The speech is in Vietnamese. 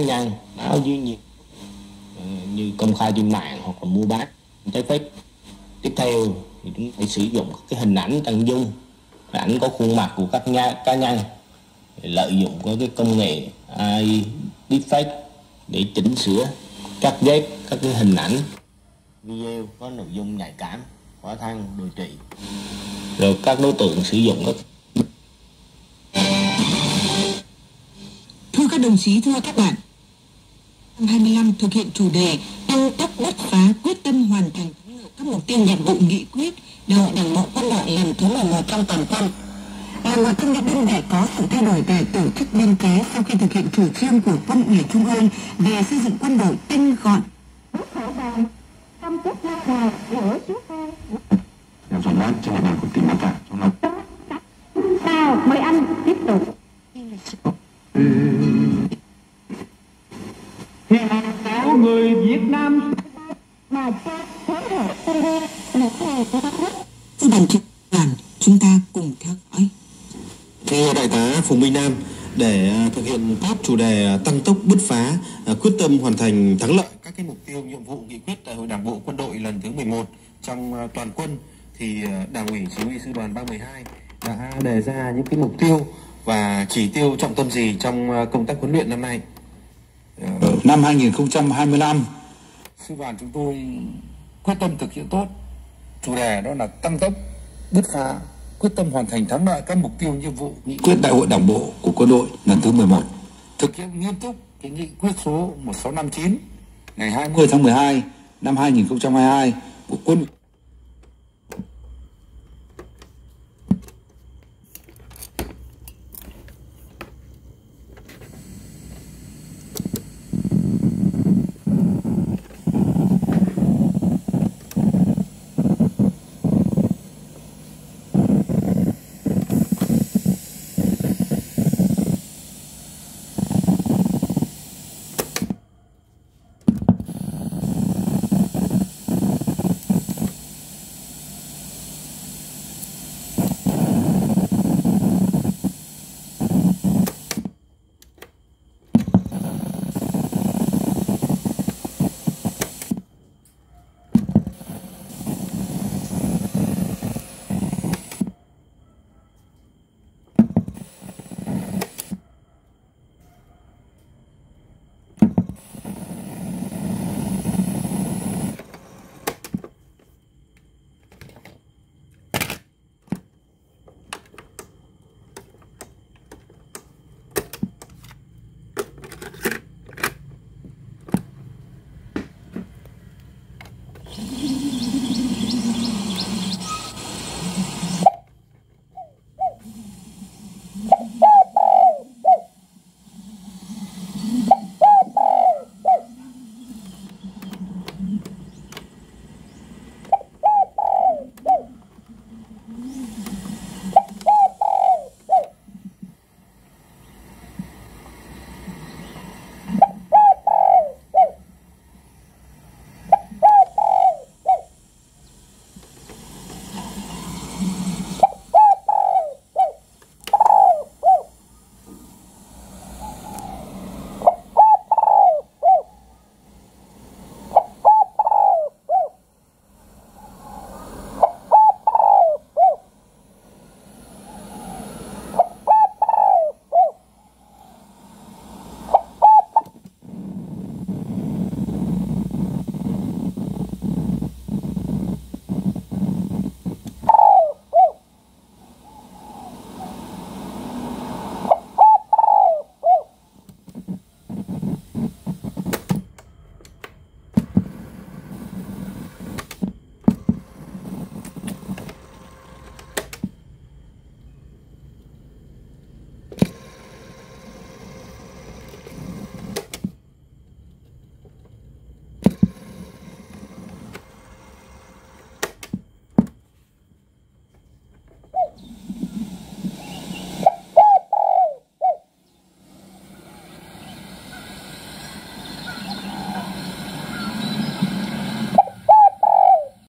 nhân báo dưới như công khai trên mạng hoặc là mua bán trái phép. Tiếp theo thì chúng phải sử dụng cái hình ảnh chân dung, ảnh có khuôn mặt của các cá nhân, lợi dụng cái công nghệ AI deepfake để chỉnh sửa, cắt ghép các cái hình ảnh video có nội dung nhạy cảm, khỏa thân, đồi trụy. Rồi các đối tượng sử dụng các Thưa các đồng chí, thưa các bạn, năm 25 thực hiện chủ đề tăng tốc bứt phá, quyết tâm hoàn thành thắng lợi các mục tiêu nhiệm vụ nghị quyết Đại hội Đảng bộ Quân đội lần thứ 11 trong toàn quân. Là một trong những đơn vị có sự thay đổi về tổ chức biên chế sau khi thực hiện chủ trương của Quân ủy Trung ương về xây dựng quân đội tinh gọn. Làm dọn lát trên địa bàn của tỉnh Bắc Cạn trong năm sao mới ăn tiếp tục. Thì có người Việt Nam mà Thưa đoàn trưởng đoàn, chúng ta cùng theo dõi. Thưa Đại tá Phùng Minh Nam, để thực hiện tốt chủ đề tăng tốc bứt phá, quyết tâm hoàn thành thắng lợi các cái mục tiêu nhiệm vụ nghị quyết Đại hội Đảng bộ Quân đội lần thứ 11 trong toàn quân, thì Đảng ủy Chỉ huy Sư đoàn 312 đã đề ra những cái mục tiêu và chỉ tiêu trọng tâm gì trong công tác huấn luyện năm nay? Năm 2025, Sư đoàn chúng tôi quyết tâm thực hiện tốt chủ đề, đó là tăng tốc bứt phá, quyết tâm hoàn thành thắng lợi các mục tiêu nhiệm vụ nghị quyết Đại hội Đảng bộ của quân đội lần thứ 11, thực hiện nghiêm túc cái nghị quyết số 1659 ngày 20 tháng 12 năm 2022 của quân